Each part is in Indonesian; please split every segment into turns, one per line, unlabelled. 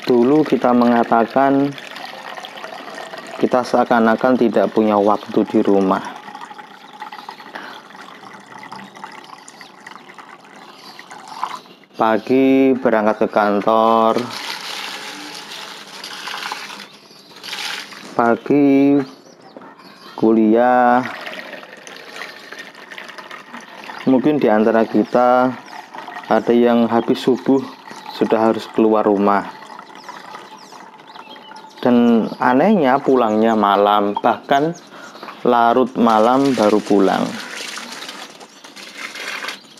Dulu kita mengatakan kita seakan-akan tidak punya waktu di rumah. Pagi berangkat ke kantor, pagi kuliah. Mungkin di antara kita ada yang habis subuh sudah harus keluar rumah. Dan anehnya pulangnya malam, bahkan larut malam baru pulang.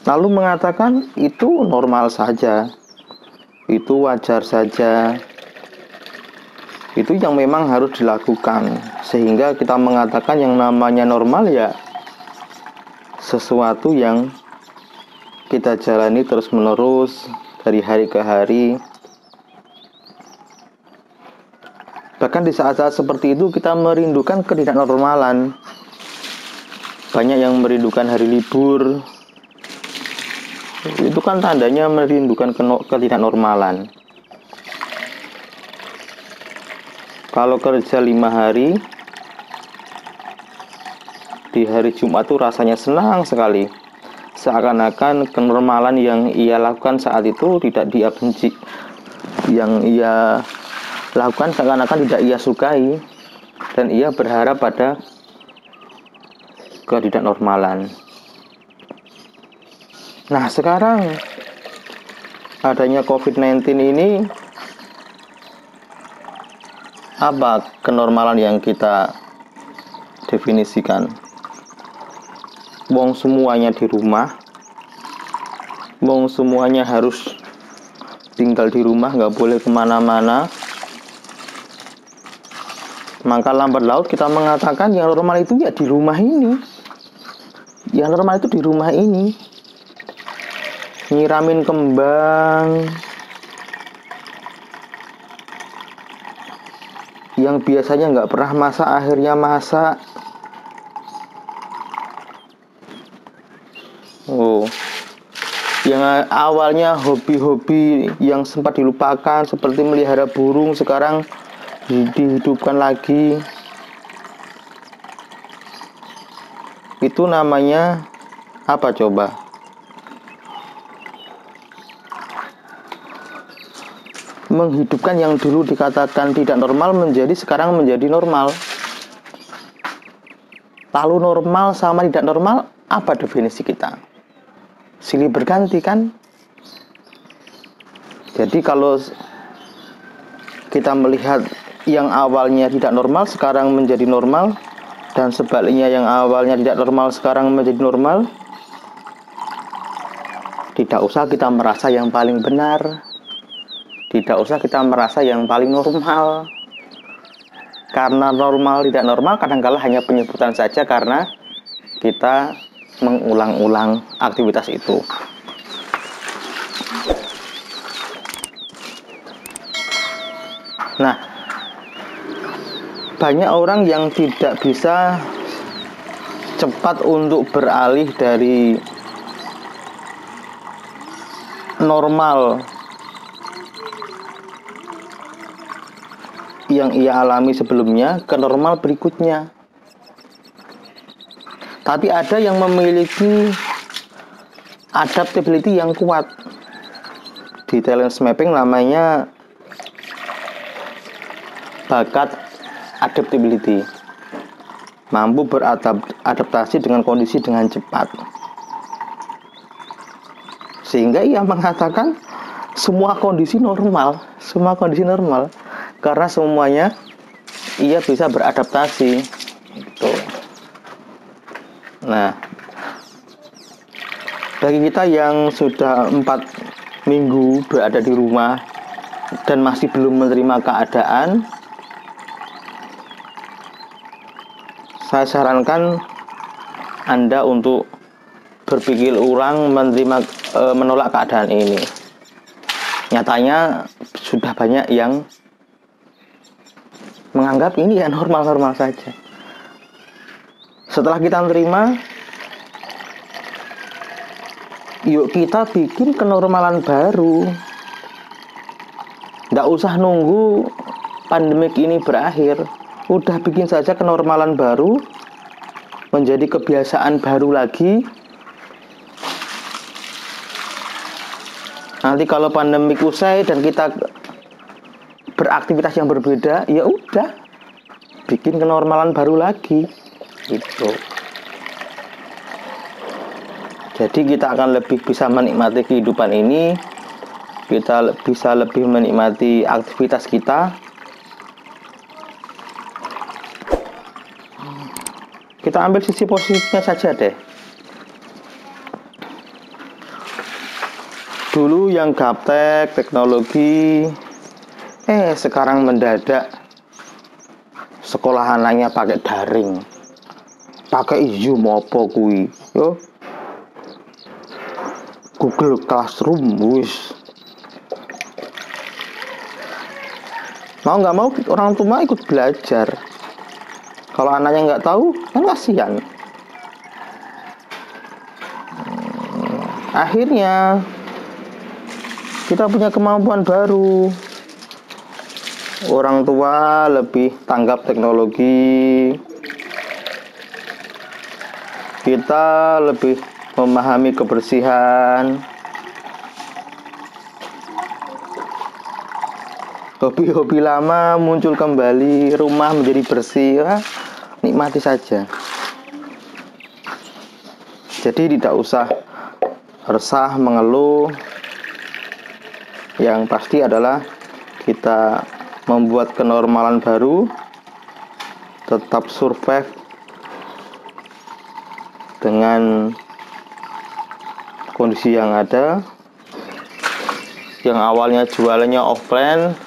Lalu mengatakan itu normal saja, itu wajar saja, itu yang memang harus dilakukan. Sehingga kita mengatakan yang namanya normal ya sesuatu yang kita jalani terus menerus dari hari ke hari. Bahkan di saat-saat seperti itu kita merindukan ketidaknormalan. Banyak yang merindukan hari libur. Itu kan tandanya merindukan ketidaknormalan. Kalau kerja 5 hari, di hari Jumat itu rasanya senang sekali. Seakan-akan kenormalan yang ia lakukan saat itu tidak dia benci. Yang ia lakukan seakan-akan tidak ia sukai, dan ia berharap pada ketidaknormalan. Nah, sekarang adanya COVID-19 ini, apa kenormalan yang kita definisikan? Wong semuanya di rumah, wong semuanya harus tinggal di rumah, nggak boleh kemana-mana. Maka lambat laut kita mengatakan yang normal itu ya di rumah ini. Yang normal itu di rumah ini. Nyiramin kembang, yang biasanya nggak pernah masak akhirnya masak. Yang awalnya hobi-hobi yang sempat dilupakan seperti melihara burung sekarang dihidupkan lagi. Itu namanya apa coba? Menghidupkan yang dulu dikatakan tidak normal menjadi sekarang menjadi normal. Lalu normal sama tidak normal, apa definisi kita? Silih berganti kan? Jadi kalau kita melihat yang awalnya tidak normal sekarang menjadi normal, dan sebaliknya yang awalnya tidak normal sekarang menjadi normal, tidak usah kita merasa yang paling benar, tidak usah kita merasa yang paling normal. Karena normal tidak normal kadang-kala hanya penyebutan saja karena kita mengulang-ulang aktivitas itu. Nah, banyak orang yang tidak bisa cepat untuk beralih dari normal yang ia alami sebelumnya ke normal berikutnya. Tapi ada yang memiliki adaptability yang kuat. Di talent mapping namanya bakat adaptability. Mampu beradaptasi dengan kondisi dengan cepat. Sehingga ia mengatakan semua kondisi normal, semua kondisi normal. Karena semuanya ia bisa beradaptasi. Gitu. Nah, bagi kita yang sudah 4 minggu berada di rumah dan masih belum menerima keadaan, saya sarankan Anda untuk berpikir ulang menolak keadaan ini. Nyatanya sudah banyak yang menganggap ini ya normal-normal saja. Setelah kita menerima, yuk kita bikin kenormalan baru. Nggak usah nunggu pandemik ini berakhir, udah bikin saja kenormalan baru, menjadi kebiasaan baru lagi. Nanti kalau pandemik usai dan kita beraktivitas yang berbeda, ya udah bikin kenormalan baru lagi gitu. Jadi kita akan lebih bisa menikmati kehidupan ini, kita bisa lebih menikmati aktivitas kita. Kita ambil sisi positifnya saja deh. Dulu yang gaptek teknologi, sekarang mendadak sekolah anaknya pakai daring, pakai Zoom apa kui, yo Google Classroom, wis. Mau nggak mau orang tua ikut belajar. Kalau anaknya nggak tahu, kan kasihan. Akhirnya kita punya kemampuan baru. Orang tua lebih tanggap teknologi. Kita lebih memahami kebersihan. Hobi-hobi lama muncul kembali, rumah menjadi bersih. Nikmati saja. Jadi tidak usah resah, mengeluh. Yang pasti adalah kita membuat kenormalan baru, tetap survive dengan kondisi yang ada. Yang awalnya jualannya offline,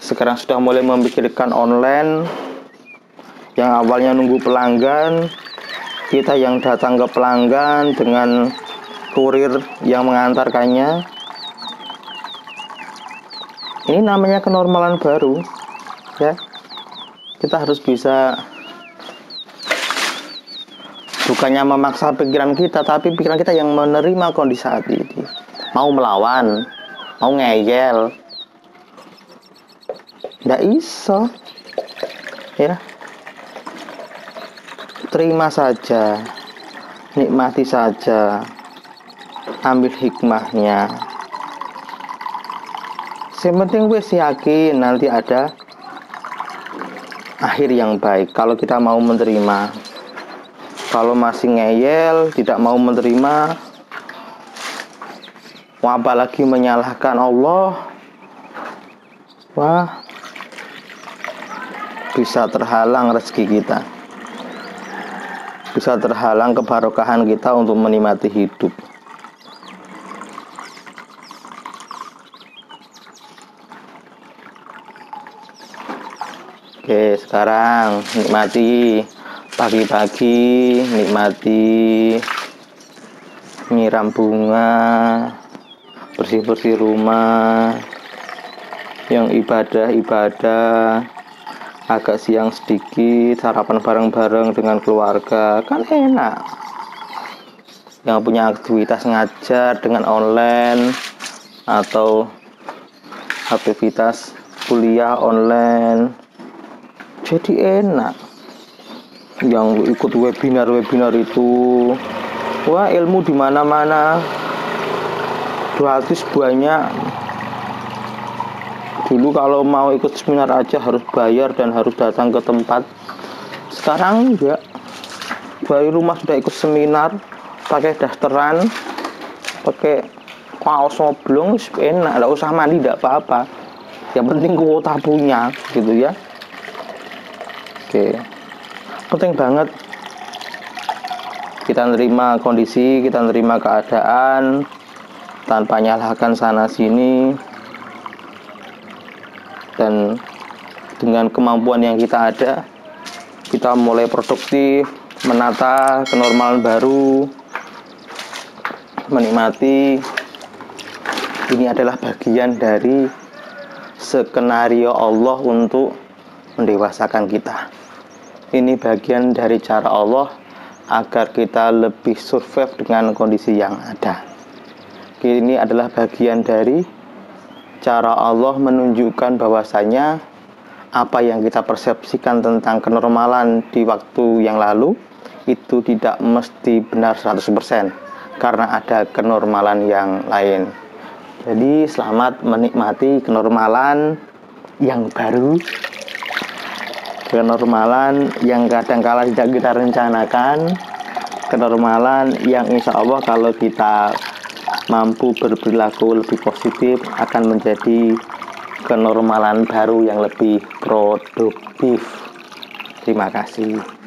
sekarang sudah mulai memikirkan online. Yang awalnya nunggu pelanggan, kita yang datang ke pelanggan dengan kurir yang mengantarkannya. Ini namanya kenormalan baru, ya. Kita harus bisa, bukannya memaksa pikiran kita, tapi pikiran kita yang menerima kondisi saat ini. Mau melawan, mau ngeyel, nggak iso, ya. Terima saja, nikmati saja, ambil hikmahnya. Yang penting wes yakin nanti ada akhir yang baik kalau kita mau menerima. Kalau masih ngeyel, tidak mau menerima, apalagi menyalahkan Allah, wah, bisa terhalang rezeki kita, bisa terhalang kebarokahan kita untuk menikmati hidup. Oke, sekarang nikmati pagi-pagi, nikmati nyiram bunga, bersih-bersih rumah, yang ibadah-ibadah, agak siang sedikit, sarapan bareng-bareng dengan keluarga, kan enak. Yang punya aktivitas ngajar dengan online atau aktivitas kuliah online, jadi enak. Yang ikut webinar itu, wah, ilmu di mana-mana, gratis banyak. Dulu kalau mau ikut seminar aja harus bayar dan harus datang ke tempat. Sekarang enggak, dari rumah sudah ikut seminar, pakai dasteran, pakai kaos oblong, enak, enggak usah mandi, enggak apa-apa. Yang penting kuota punya, gitu ya. Oke, penting banget kita nerima kondisi, kita nerima keadaan tanpa nyalahkan sana sini, dan dengan kemampuan yang kita ada, kita mulai produktif, menata kenormalan baru, menikmati. Ini adalah bagian dari skenario Allah untuk mendewasakan kita. Ini bagian dari cara Allah agar kita lebih survive dengan kondisi yang ada. Ini adalah bagian dari cara Allah menunjukkan bahwasanya apa yang kita persepsikan tentang kenormalan di waktu yang lalu itu tidak mesti benar 100% karena ada kenormalan yang lain. Jadi selamat menikmati kenormalan yang baru, kenormalan yang kadangkala tidak kita rencanakan, kenormalan yang insya Allah kalau kita mampu berperilaku lebih positif akan menjadi kenormalan baru yang lebih produktif. Terima kasih.